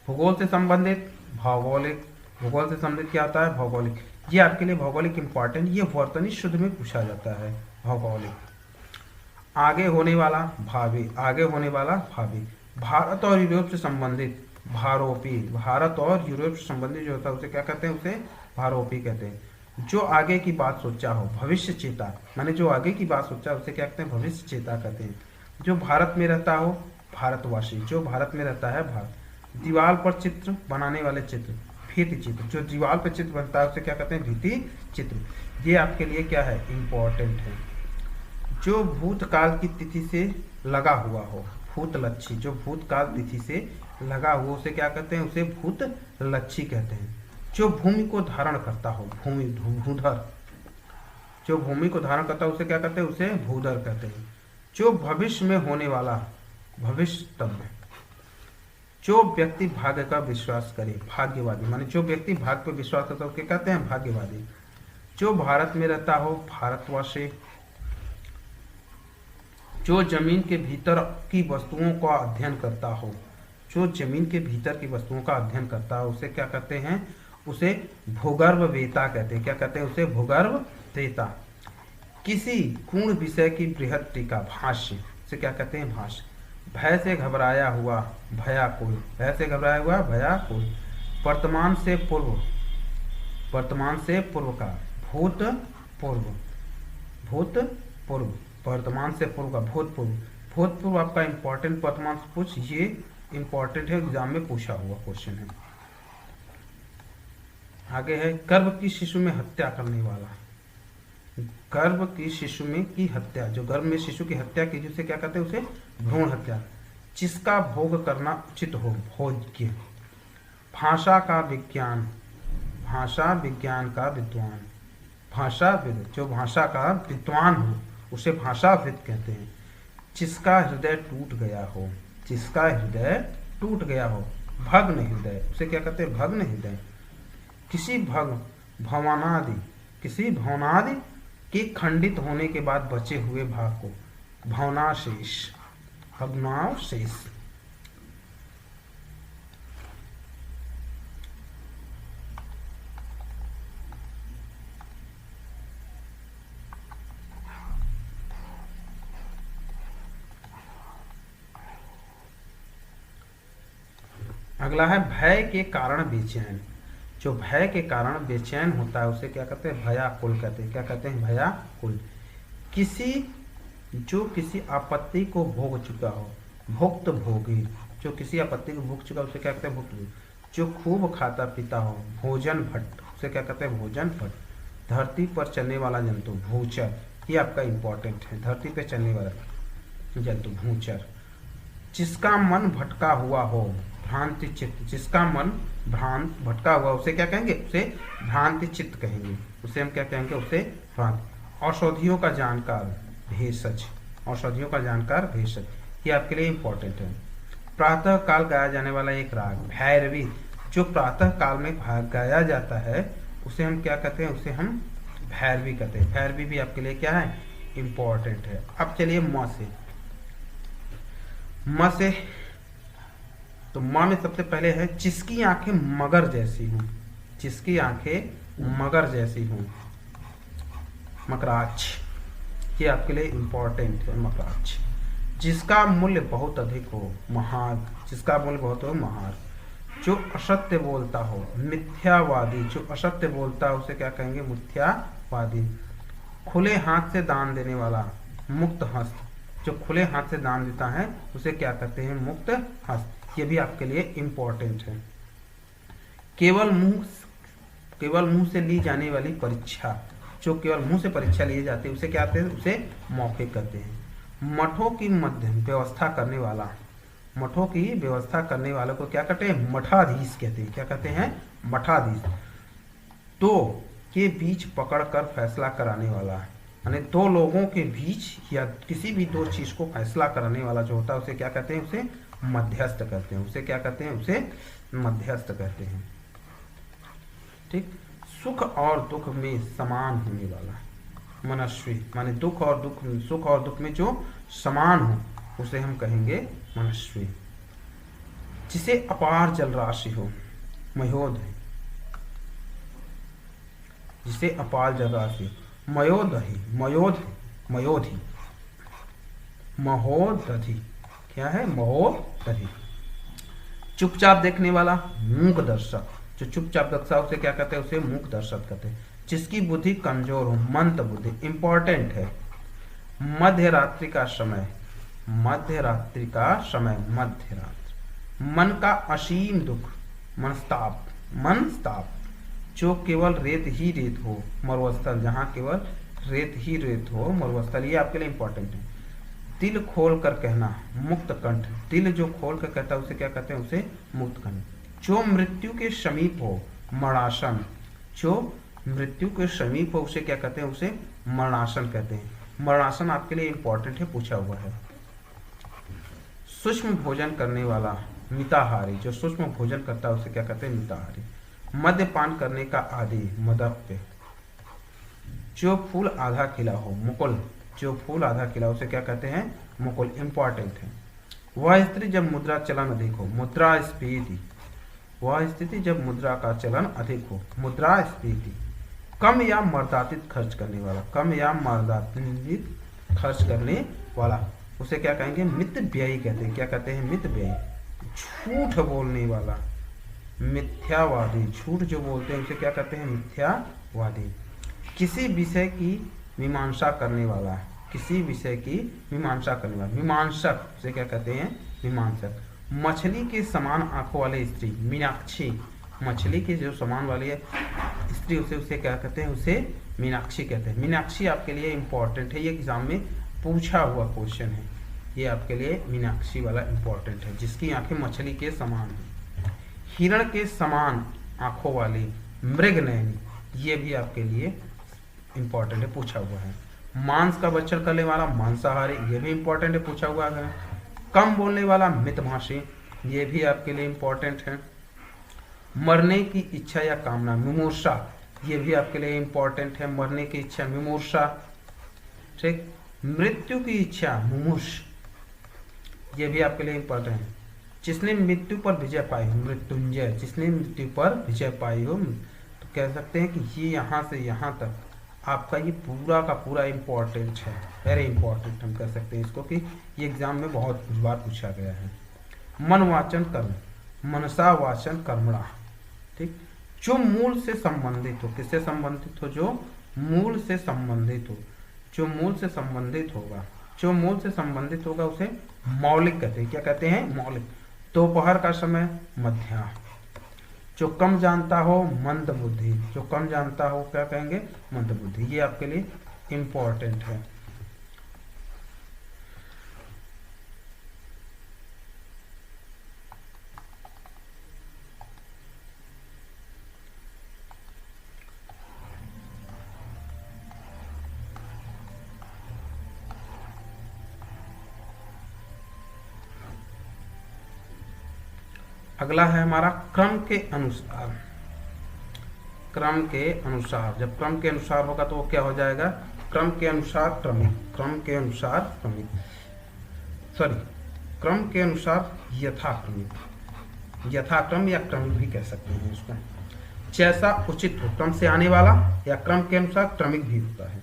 भूगोल से संबंधित, भौगोलिक, भूगोल से संबंधित क्या आता है, भौगोलिक। ये आपके लिए भौगोलिक इंपॉर्टेंट, ये वर्तनी शुद्ध में पूछा जाता है, भौगोलिक। आगे होने वाला, भावी, आगे होने वाला, भावी। भारत और यूरोप से संबंधित, भारोपी, भारत और यूरोप से संबंधित जो होता है उसे क्या कहते हैं, उसे भारोपी कहते हैं। जो आगे की बात सोचा हो, भविष्य चेता, माने जो आगे की बात सोचा उसे क्या कहते हैं, भविष्य चेता कहते हैं। जो भारत में रहता हो, भारतवासी, जो भारत में रहता है, भारत। दीवार पर चित्र बनाने वाले चित्र, भित्ति चित्र, जो दीवार पर चित्र बनता है उसे क्या कहते हैं, भित्ति चित्र। ये आपके लिए क्या है, इंपॉर्टेंट है। जो भूतकाल की तिथि से लगा हुआ हो, भूतलक्षी, जो भूतकाल तिथि से लगा हुआ उसे क्या कहते हैं, उसे भूतलक्षी कहते हैं। जो भूमि को धारण करता हो, भूमि, भूधर, जो भूमि को धारण करता है उसे क्या कहते हैं, उसे भूधर कहते हैं। जो भविष्य में होने वाला, भविष्यतव्य। जो व्यक्ति भाग्य का विश्वास करे, भाग्यवादी, माने जो व्यक्ति भाग्य पर विश्वास करता है उसे कहते हैं भाग्यवादी। जो भारत में रहता हो, भारतवासी। जो जमीन के भीतर की वस्तुओं का अध्ययन करता हो, जो जमीन के भीतर की वस्तुओं का अध्ययन करता है उसे क्या कहते हैं, उसे भूगर्भवेता कहते हैं। क्या कहते हैं, उसे भूगर्भवेता। किसी पूर्ण विषय की बृहद टीका, भाष्य, उसे क्या कहते हैं, भाष्य। भय से घबराया हुआ, भयाकुल, भय से घबराया हुआ, भयाकुल। वर्तमान से पूर्व, वर्तमान से पूर्व का, भूतपूर्व, भूतपूर्व, वर्तमान से पूर्व का, भूतपूर्व। भूतपूर्व आपका इंपॉर्टेंट, वर्तमान से पूछ, ये इंपॉर्टेंट है, एग्जाम में पूछा हुआ क्वेश्चन है। आगे है गर्भ की शिशु में हत्या करने वाला, गर्भ की शिशु में की हत्या, जो गर्भ में शिशु की हत्या की जिसे क्या कहते हैं, उसे भ्रूण हत्या। जिसका भोग करना उचित हो, भोग्य। भाषा का विज्ञान, भाषा विज्ञान का विद्वान, भाषाविद, जो भाषा का विद्वान हो उसे भाषाविद कहते हैं। जिसका हृदय टूट गया हो, जिसका हृदय टूट गया हो, भग्न हृदय, उसे क्या कहते हैं, भग्न हृदय। किसी भवनादि, किसी भवनादि के खंडित होने के बाद बचे हुए भाग को भवनाशेष, भग्नावशेष। अगला है भय के कारण बेचैन। जो भय के कारण बेचैन होता है उसे क्या कहते हैं, भयाकुल कहते हैं। क्या कहते हैं, भयाकुल। किसी, जो किसी आपत्ति को भोग चुका हो, भुक्त भोगी, जो किसी आपत्ति को भोग चुका उसे क्या कहते हैं, भुक्त भोगी। जो खूब खाता पीता हो, भोजन भट्ट, उसे क्या कहते हैं भोजन पट। धरती पर चलने वाला जंतु भूचर, ये आपका इंपॉर्टेंट है, धरती पर चलने वाला जंतु भूचर। जिसका मन भटका हुआ हो भ्रांति चित्त, जिसका मन भ्रांत भटका हुआ उसे क्या कहेंगे, उसे भ्रांति चित्त कहेंगे, उसे हम क्या कहेंगे, उसे भ्रांति। औषधियों का जानकार भेषज, औषधियों का जानकार भेषज, ये आपके लिए इंपॉर्टेंट है। प्रातः काल गाया जाने वाला एक राग भैरवी, जो प्रातः काल में गाया जाता है उसे हम क्या कहते हैं, उसे हम भैरवी कहते हैं। भैरवी भी आपके लिए क्या है, इंपॉर्टेंट है। अब चलिए म से, म से तो म में सबसे पहले है जिसकी आंखें मगर जैसी हों, जिसकी आंखें मगर जैसी हों, मकराच, ये आपके लिए इंपॉर्टेंट है मकराच। जिसका मूल्य बहुत अधिक हो महार, जिसका मूल्य बहुत हो महार। जो असत्य बोलता हो मिथ्यावादी, जो असत्य बोलता है उसे क्या कहेंगे, मिथ्यावादी। खुले हाथ से दान देने वाला मुक्त हस्त, जो खुले हाथ से दान देता है उसे क्या कहते हैं, मुक्त हस्त, ये भी आपके लिए इंपॉर्टेंट है। केवल मुंह से ली जाने वाली परीक्षा, जो केवल मुंह से परीक्षा ली जाती है उसे क्या कहते हैं, उसे मौखिक कहते हैं। मठों की मध्य व्यवस्था करने वाला, मठों की व्यवस्था करने वालों को क्या कहते हैं, मठाधीश कहते हैं। क्या कहते हैं, मठाधीश। दो के बीच पकड़कर फैसला कराने वाला, यानी दो लोगों के बीच या किसी भी दो चीज को फैसला कराने वाला जो होता है उसे क्या कहते हैं, उसे मध्यस्थ कहते हैं, उसे क्या कहते हैं, उसे मध्यस्थ कहते हैं। ठीक। सुख और दुख में समान होने वाला मनस्वी, माने दुख और दुख, सुख और दुख में जो समान हो उसे हम कहेंगे मनस्वी। जिसे अपार जल राशि हो मयोध है, जिसे अपार जल राशि मयोदही, मयोध मयोधी, महोदधि, क्या है, महोदधि। चुपचाप देखने वाला मूक दर्शक, जो चुपचाप देखता है उसे क्या कहते हैं, उसे मूक दर्शक कहते हैं। जिसकी बुद्धि कमजोर हो मंद बुद्धि, इंपॉर्टेंट है। मध्य रात्रि का समय, मध्य रात्रि का समय, मध्य रात्रि। मन का असीम दुख मनस्ताप, मनस्ताप। जो केवल रेत ही रेत हो मरुस्थल, जहाँ केवल रेत ही रेत हो मरुस्थल, ये आपके लिए इंपॉर्टेंट है। दिल खोल कर कहना मुक्त कंठ, दिल जो खोल कर कहता है उसे क्या कहते हैं, उसे मुक्त कंठ। जो मृत्यु के समीप हो मरणासन, जो मृत्यु के समीप हो उसे क्या कहते हैं, उसे मरणासन कहते हैं। मरणासन आपके लिए इंपॉर्टेंट है, पूछा हुआ है। सूक्ष्म भोजन करने वाला मिताहारी, जो सूक्ष्म भोजन करता है उसे क्या कहते हैं, मिताहारी। मद्यपान करने का आदि मदप्य। जो फूल आधा खिला हो मुकुल, जो फूल आधा खिला उसे क्या कहते हैं, मुकुल, इंपॉर्टेंट है। वह स्त्री जब मुद्रा चलन अधिक हो मुद्रास्फीति, वह स्थिति जब मुद्रा का चलन अधिक हो मुद्रास्फीति। कम या मर्दातित खर्च करने वाला, कम या मर्दातित खर्च करने वाला उसे क्या कहेंगे, मित व्ययी कहते हैं। क्या कहते हैं, मित व्ययी। झूठ बोलने वाला मिथ्यावादी, झूठ जो बोलते हैं उसे क्या कहते हैं, मिथ्यावादी। किसी विषय की मीमांसा करने वाला, किसी विषय की मीमांसा करने वाला मीमांसक, उसे क्या कहते हैं, मीमांसक। मछली के समान आंखों वाली स्त्री मीनाक्षी, मछली के जो समान वाली है स्त्री उसे क्या कहते हैं, उसे मीनाक्षी कहते हैं। मीनाक्षी आपके लिए इंपॉर्टेंट है, ये एग्जाम में पूछा हुआ क्वेश्चन है, ये आपके लिए मीनाक्षी वाला इंपॉर्टेंट है, जिसकी आंखें मछली के समान है। हिरण के समान आंखों वाली मृगनयनी, ये भी आपके लिए इंपॉर्टेंट है, पूछा हुआ है। मांस का भक्षण करने वाला मांसाहारी, ये भी इंपॉर्टेंट है, पूछा हुआ है। कम बोलने वाला मितभाषी, ये भी आपके लिए इंपॉर्टेंट है। मरने की इच्छा या कामना मिमूर्षा, ये भी आपके लिए इंपॉर्टेंट है, मरने की इच्छा मिमूर्षा। ठीक। मृत्यु की इच्छा मुमुष, ये भी आपके लिए इंपॉर्टेंट है। जिसने मृत्यु पर विजय पाई हो मृत्युंजय, जिसने मृत्यु पर विजय पाई हो, तो कह सकते हैं कि ये यहाँ से यहाँ तक आपका ये पूरा का पूरा इंपॉर्टेंट है, वेरी इंपॉर्टेंट हम कह सकते हैं इसको, कि ये एग्जाम में बहुत बार पूछा गया है। मनवाचन कर्म मनसा वाचन कर्मणा। ठीक। जो मूल से संबंधित हो, किससे संबंधित हो, जो मूल से संबंधित हो, जो मूल से संबंधित होगा, जो मूल से संबंधित होगा उसे मौलिक कहते हैं। क्या कहते हैं, मौलिक। दोपहर का समय मध्या। जो कम जानता हो मंद बुद्धि, जो कम जानता हो क्या कहेंगे, मंद बुद्धि। ये आपके लिए इंपॉर्टेंट है। अगला है हमारा क्रम के अनुसार। क्रम के अनुसार, जब क्रम के अनुसार होगा तो वो क्या हो जाएगा, क्रम के अनुसार क्रमिक, क्रम के अनुसार क्रमिक, सॉरी क्रम के अनुसार यथाक्रमिक, यथाक्रम या क्रमिक भी कह सकते हैं इसको। जैसा उचित हो, क्रम से आने वाला या क्रम के अनुसार क्रमिक भी होता है।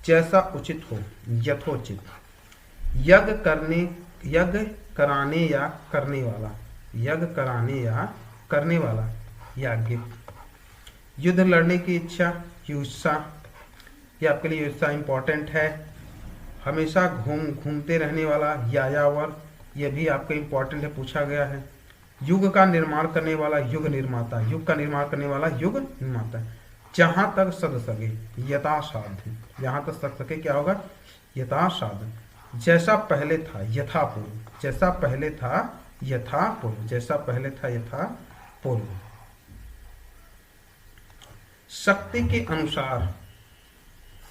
जैसा उचित हो, यथोचित, यज्ञ कराने या करने वाला, यज्ञ कराने या करने वाला, याज्ञिक। युद्ध लड़ने की इच्छा, युत्सा, ये आपके लिए युत्सा इंपॉर्टेंट है। हमेशा घूमते रहने वाला, यायावर, ये भी आपका इंपॉर्टेंट है, पूछा गया है। युग का निर्माण करने वाला, युग निर्माता, युग का निर्माण करने वाला युग निर्माता। जहां तक सद सके, यथासाध्य, जहां तक सद सके क्या होगा, यथासाध्य। जैसा पहले था, यथापूर्व, जैसा पहले था यथापूर्व, जैसा पहले था यथापूर्व। शक्ति के अनुसार,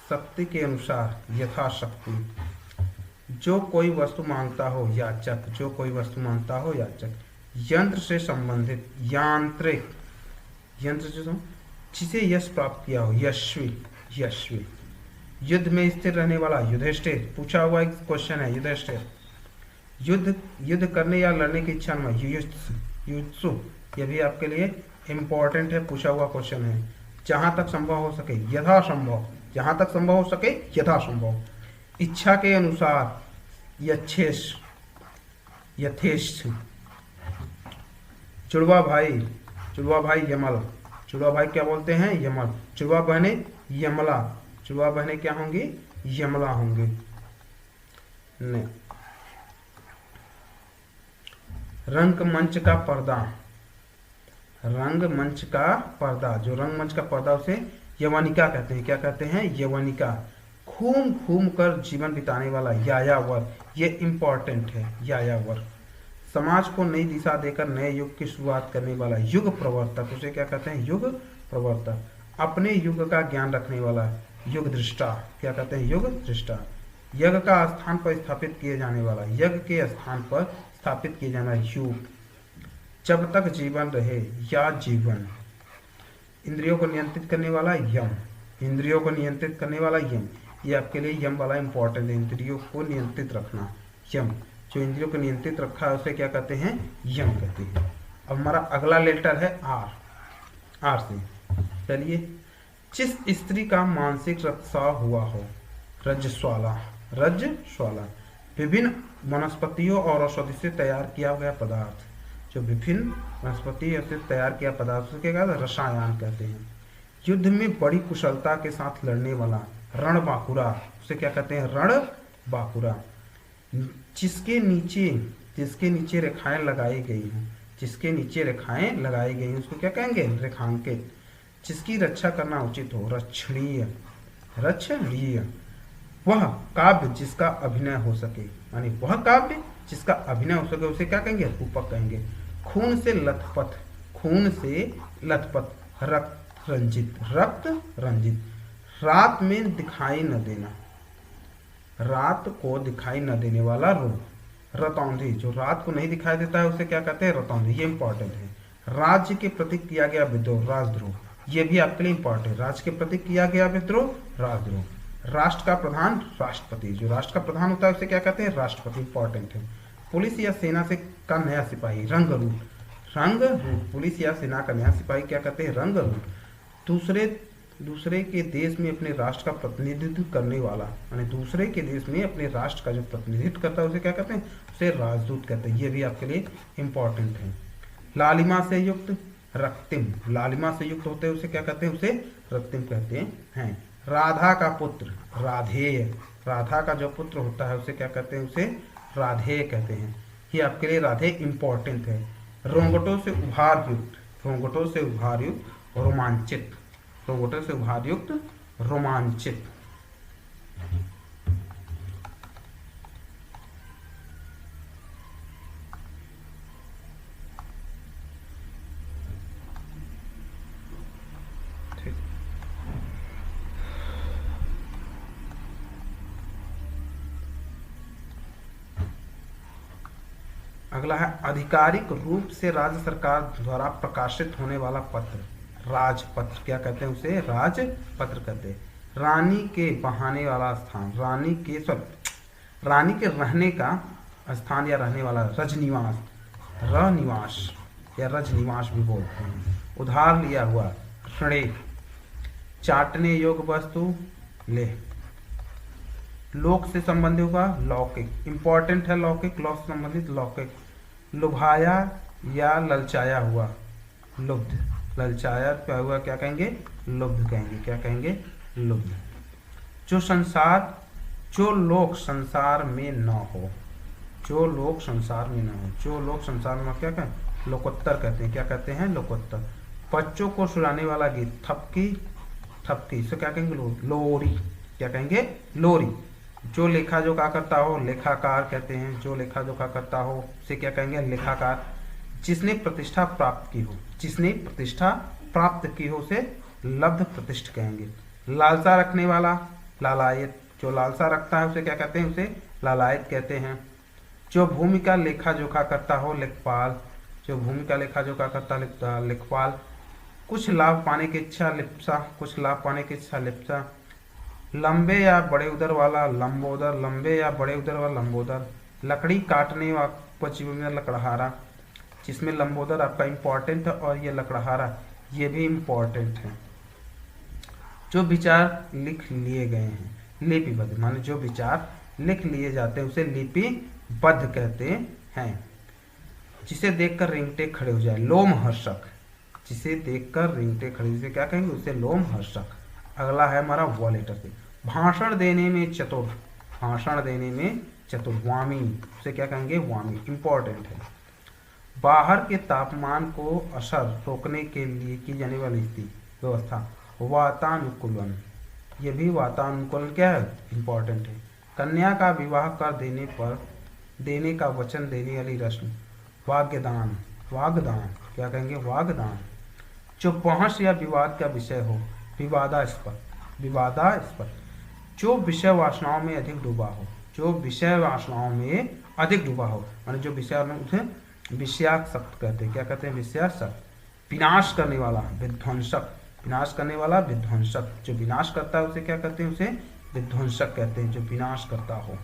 शक्ति के अनुसार, यथाशक्ति। जो कोई वस्तु मांगता हो, याचक, जो कोई वस्तु मांगता हो, याचक। यंत्र से संबंधित, यांत्रिक, यंत्र से जिसे यश प्राप्त किया हो, यशस्वी, यशस्वी। युद्ध में स्थिर रहने वाला, युधिष्ठिर, पूछा हुआ एक क्वेश्चन है, युधिष्ठिर। युद्ध करने या लड़ने की इच्छा में, युत्सु, ये भी आपके लिए इंपॉर्टेंट है, पूछा हुआ क्वेश्चन है। जहां तक संभव हो सके, यथासंभव, जहां तक संभव हो सके यथासंभव। इच्छा के अनुसार, यथेष्ट, यथेष्ट। जुड़वा भाई, जुड़वा भाई यमल, जुड़वा भाई क्या बोलते हैं, यमल। जुड़वा बहने यमला, जुड़वा बहने क्या होंगी, यमला होंगे। नहीं, रंगमंच का पर्दा, रंगमंच का पर्दा, जो रंगमंच का पर्दा उसे यवनिका कहते हैं, क्या कहते हैं, यवनिका। घूम घूम कर जीवन बिताने वाला, यायावर, ये इंपॉर्टेंट है, यायावर। समाज को नई दिशा देकर नए युग की शुरुआत करने वाला, युग प्रवर्तक, उसे क्या कहते हैं, युग प्रवर्तक। अपने युग का ज्ञान रखने वाला, युग दृष्टा, क्या कहते हैं, युग दृष्टा। यज्ञ का स्थान पर स्थापित किए जाने वाला, यज्ञ के स्थान पर स्थापित किए जाना, युग। जब तक जीवन रहे, या जीवन। इंद्रियों को नियंत्रित करने वाला, यम, इंद्रियों को नियंत्रित करने वाला, यम। ये आपके लिए यम वाला इंपॉर्टेंट है, इंद्रियों को नियंत्रित रखना, यम। जो इंद्रियों को नियंत्रित रखा है उसे क्या कहते हैं, यम कहते हैं। अब हमारा अगला लेटर है आर, आर से। चलिए, जिस स्त्री का मानसिक रक्तस्राव हुआ हो, रजस्वाला, रजस्वाला। विभिन्न वनस्पतियों और औषधि से तैयार किया गया पदार्थ, जो विभिन्न वनस्पति से तैयार किया पदार्थ के बाद रसायन कहते हैं। युद्ध में बड़ी कुशलता के साथ लड़ने वाला, रणबांकुरा, उसे क्या कहते हैं, रणबांकुरा। जिसके नीचे रेखाएं लगाई गई हैं, जिसके नीचे रेखाएं लगाई गई हैं उसको क्या कहेंगे, रेखांकित। जिसकी रक्षा करना उचित हो, रक्षणीय, रक्षणीय। वह काव्य जिसका अभिनय हो सके, यानी वह काव्य जिसका अभिनय हो सके उसे क्या कहेंगे, रूपक कहेंगे। खून से लथपथ, खून से लथपथ, रक्त रंजित, रक्त रंजित। रात में दिखाई न देना, रात को दिखाई न देने वाला रोग, रतौंधी, जो रात को नहीं दिखाई देता है उसे क्या कहते हैं, रतौंधी। ये इंपॉर्टेंट है। राज्य के प्रति किया गया विद्रोह, राजद्रोह, ये भी आपके लिए इंपॉर्टेंट है। राज्य के प्रति किया गया विद्रोह, राजद्रोह। राष्ट्र का प्रधान, राष्ट्रपति, जो राष्ट्र का प्रधान होता है उसे क्या कहते हैं, राष्ट्रपति, इंपॉर्टेंट है। पुलिस या सेना से का नया सिपाही, रंगरूट, रंगरूट। पुलिस या सेना का नया सिपाही क्या कहते हैं, रंगरूट। दूसरे के देश में अपने राष्ट्र का प्रतिनिधित्व करने वाला, यानी दूसरे के देश में अपने राष्ट्र का जो प्रतिनिधित्व करता है उसे क्या कहते हैं, उसे राजदूत कहते हैं। ये भी आपके लिए इंपॉर्टेंट है। लालिमा से युक्त, रक्तिम, लालिमा से युक्त होते हैं उसे क्या कहते हैं, उसे रक्तिम कहते हैं। राधा का पुत्र, राधेय, राधा का जो पुत्र होता है उसे क्या कहते हैं, उसे राधेय कहते हैं। ये आपके लिए राधे इंपॉर्टेंट है। रोंगटों से उभार युक्त, रोंगटों से उभारयुक्त रोमांचित, रोंगटों से उभारयुक्त रोमांचित। अगला है आधिकारिक रूप से राज्य सरकार द्वारा प्रकाशित होने वाला पत्र, राजपत्र। क्या कहते हैं उसे? राजपत्र कहते हैं। रानी के बहाने वाला स्थान, रानी के रहने का स्थान या रहने वाला, रजनिवास, रनिवास या रजनिवास भी बोलते हैं। उधार लिया हुआ, ऋणे। चाटने योग्य वस्तु, ले। लोक से संबंधित होगा, लौकिक। इंपॉर्टेंट है लौकिक, लौक से संबंधित लौकिक। लुभाया या ललचाया हुआ, लुब्ध। ललचाया क्या हुआ, क्या कहेंगे? लुब्ध कहेंगे। क्या कहेंगे? लुब्ध। जो लोग संसार में न हो, जो लोग संसार में न हो, जो लोग संसार में क्या कहें? लोकोत्तर कहते हैं। क्या कहते हैं? लोकोत्तर। बच्चों को सुनाने वाला गीत, थपकी, थपकी। इसे क्या कहेंगे? लोरी। क्या कहेंगे? लोरी। जो लेखा जोखा करता हो, लेखाकार कहते हैं। जो लेखा जोखा करता हो उसे क्या कहेंगे? लेखाकार। जिसने प्रतिष्ठा प्राप्त की हो, जिसने प्रतिष्ठा प्राप्त की हो उसे लब्ध प्रतिष्ठ कहेंगे। लालसा रखने वाला, लालायत। जो लालसा रखता है उसे क्या कहते हैं? उसे लालायत कहते हैं। जो भूमि का लेखा जोखा करता हो, लेखपाल। जो भूमि का लेखा जोखा करता, लेखपाल। कुछ लाभ पाने की इच्छा, लिप्सा। कुछ लाभ पाने की इच्छा, लिप्सा। लंबे या बड़े उदर वाला, लंबोदर। लंबे या बड़े उदर वाला, लंबोदर। लकड़ी काटने वाला, लकड़हारा। जिसमें लंबोदर आपका इंपॉर्टेंट है और ये लकड़हारा ये भी इंपॉर्टेंट है। जो विचार लिख लिए गए हैं, लिपिबद्ध, माने जो विचार लिख लिए जाते हैं उसे लिपिबद्ध कहते हैं। जिसे देखकर रिंगटे खड़े हो जाए, लोमहर्षक। जिसे देखकर रिंगटे खड़े, जिसे क्या कहेंगे? उसे लोमहर्षक। अगला है हमारा वॉलेटर से। भाषण देने में चतुर, भाषण देने में चतुर, वामी। उसे क्या कहेंगे? वामी। इंपॉर्टेंट है। बाहर के तापमान को असर रोकने के लिए की जाने वाली स्थिति, व्यवस्था, वातानुकूलन। ये भी वातानुकूलन क्या है? इंपॉर्टेंट है। कन्या का विवाह कर देने पर देने का वचन देने वाली रस्म, वाग्दान। वाग्दान क्या कहेंगे? वाग्दान। जो बहस या विवाद का विषय हो, विवादास्पद। विवादास्पद। जो विषय वासनाओं में अधिक डूबा हो, जो विषय वासनाओं में अधिक डूबा हो, माने जो विषय में उसे विषयासक्त कहते हैं। क्या कहते हैं? विषयासक्त। विनाश करने वाला, विध्वंसक। विनाश करने वाला, विध्वंसक। जो विनाश करता है उसे क्या कहते हैं? उसे विध्वंसक कहते हैं, जो विनाश करता हो।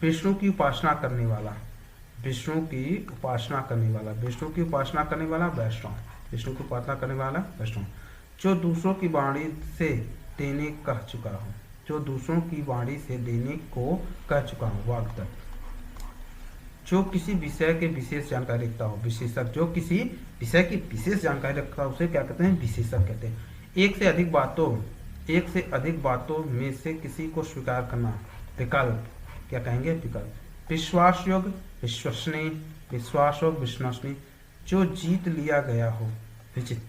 विष्णु की उपासना करने वाला, विष्णु की उपासना करने वाला। विष्णु की उपासना करने वाला, वैष्णव। विष्णु की उपासना करने वाला, वैष्णव। जो दूसरों की वाणी से देने कह चुका हो, जो दूसरों की वाणी से देने को कह चुका हो, वाग्दत्त। जो किसी विषय के विशेष जानकारी रखता हो, विशेषज्ञ। जो किसी विषय की विशेष जानकारी रखता हो उसे क्या कहते हैं? विशेषज्ञ कहते हैं। एक से अधिक बातों में से किसी को स्वीकार करना, विकल्प। क्या कहेंगे? विकल्प। विश्वास योग्य, विश्वसनीय। विश्वास योग्य, विश्वसनीय। जो जीत लिया गया हो, विजित।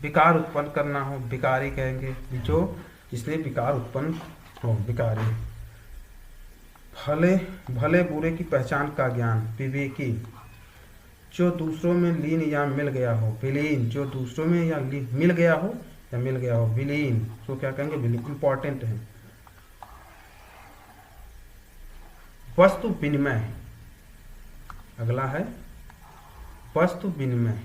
विकार उत्पन्न करना हो, विकारी कहेंगे। जो जिसने विकार उत्पन्न हो, विकारी। भले बुरे की पहचान का ज्ञान, विवेकी। जो दूसरों में लीन या मिल गया हो, विलीन। जो दूसरों में या मिल गया हो या मिल गया हो, विलीन। तो क्या कहेंगे? विलीन। इंपॉर्टेंट है। वस्तु विनिमय। अगला है वस्तु विनिमय।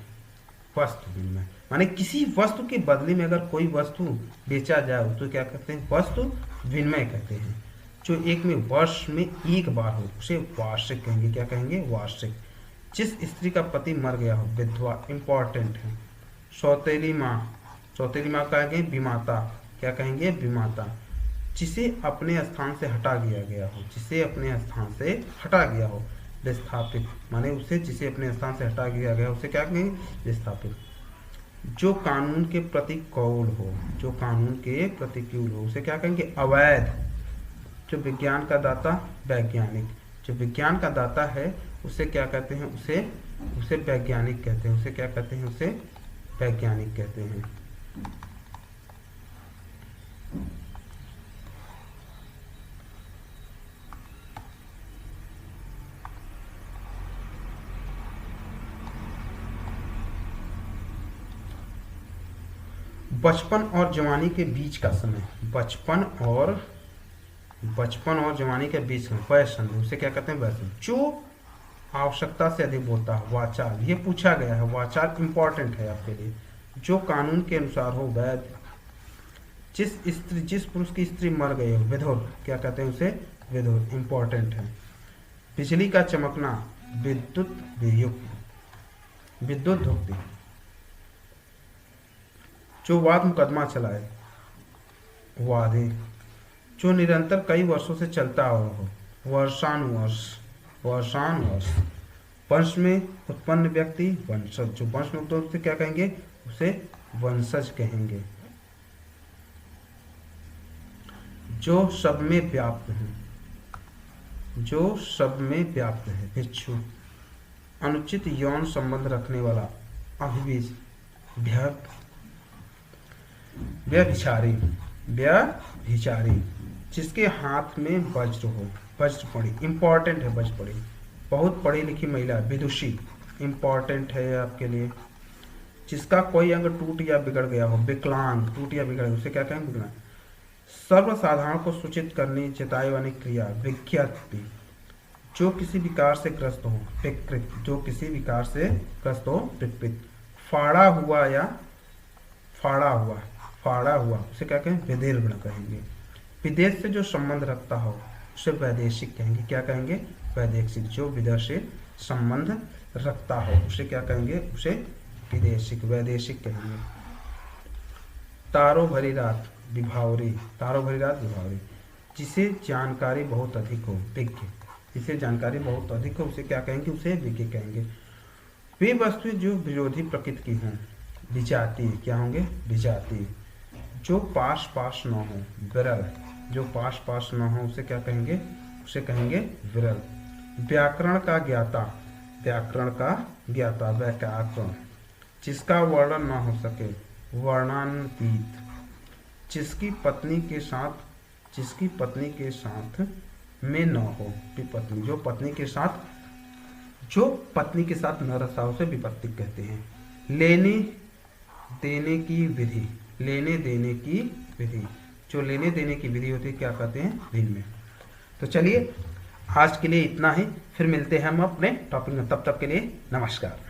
वस्तु विनिमय माने किसी वस्तु के बदले में अगर कोई वस्तु बेचा जाए तो क्या कहते हैं? वस्तु विनिमय कहते हैं। जो एक में वर्ष में एक बार हो उसे वार्षिक कहेंगे। क्या कहेंगे? वार्षिक। जिस स्त्री का पति मर गया हो, विधवा। इंपॉर्टेंट है। सौतेली माँ, सौतेली माँ कहेंगे? विमाता। क्या कहेंगे? विमाता। जिसे अपने स्थान से हटा दिया गया हो, जिसे अपने स्थान से हटा गया हो, विस्थापित माने उसे जिसे अपने स्थान से हटा दिया गया उसे क्या कहेंगे? विस्थापित। जो कानून के प्रतिकूल हो, जो कानून के प्रतिकूल हो उसे क्या कहेंगे? अवैध। जो विज्ञान का दाता, वैज्ञानिक। जो विज्ञान का दाता है उसे क्या कहते हैं, उसे उसे वैज्ञानिक कहते हैं। उसे क्या कहते हैं, उसे वैज्ञानिक कहते हैं। बचपन और जवानी के बीच का समय, बचपन और जवानी के बीच में वयसंध, उसे क्या कहते हैं, वयसंध। जो आवश्यकता से अधिक बोलता है, वाचाल, ये पूछा गया है, वाचाल इंपॉर्टेंट है आपके लिए। जो कानून के अनुसार हो, वैध। जिस पुरुष की स्त्री मर गई हो, विधुर, क्या कहते हैं उसे, विधुर, इंपॉर्टेंट है। बिजली का चमकना, विद्युत वियुक्त, विद्युत धुक्ति। जो वाद मुकदमा चलाए, वादे। जो निरंतर कई वर्षों से चलता हो, वर्षानुवर्ष, वर्षानुवर्ष। वंश में उत्पन्न व्यक्ति, वंशज। जो वंश में उत्पन्न व्यक्ति क्या कहेंगे, उसे वंशज कहेंगे। जो सब में व्याप्त है, जो सब में व्याप्त है, भिक्षु। अनुचित यौन संबंध रखने वाला, अभिवीज, व्यभिचारी, व्यभिचारी। जिसके हाथ में वज्र हो, वज्रपड़ी, इंपॉर्टेंट है वज्रपड़ी। बहुत पढ़ी लिखी महिला, विदुषी, इंपॉर्टेंट है आपके लिए। जिसका कोई अंग टूट या बिगड़ गया हो, विकलांग, टूट या बिगड़, उसे क्या कहेंगे, विकलांग। सर्वसाधारण को सूचित करनी, चेताई वाली क्रिया, विज्ञप्ति। जो किसी विकार से ग्रस्त हो, विकृत। जो किसी विकार से ग्रस्त हो, विकृत। फाड़ा हुआ या फाड़ा हुआ, फाड़ा हुआ, उसे क्या कहेंगे, विदीर्ण कहेंगे। विदेश से जो संबंध रखता हो, उसे वैदेशिक कहेंगे। क्या कहेंगे, वैदेशिक। जो विदेश से संबंध रखता हो, उसे क्या कहेंगे, उसे विदेशिक, वैदेशिक कहेंगे। तारो भरी रात, विभावरी, तारो भरी रात, विभावरी। जिसे जानकारी बहुत अधिक हो, विज्ञ। जिसे जानकारी बहुत अधिक हो, उसे क्या कहेंगे, उसे विज्ञ कहेंगे। वे वस्तुएं जो विरोधी प्रकृति की हों, विजातीय, क्या होंगे, विजातीय। जो पास पास न हो, विरल। जो पास पास न हो, उसे क्या कहेंगे, उसे कहेंगे विरल। व्याकरण का ज्ञाता, व्याकरण का ज्ञाता, व्याकरण। जिसका वर्णन न हो सके, वर्णनातीत। जिसकी पत्नी के साथ में न हो, विपत्ति। जो पत्नी के साथ न रसा, उसे विपत्ति कहते हैं। लेने देने की विधि, लेने देने की विधि। जो लेने देने की विधि होती है, क्या कहते हैं, भिन्न में। तो चलिए आज के लिए इतना ही, फिर मिलते हैं हम अपने टॉपिक में। तब तक के लिए नमस्कार।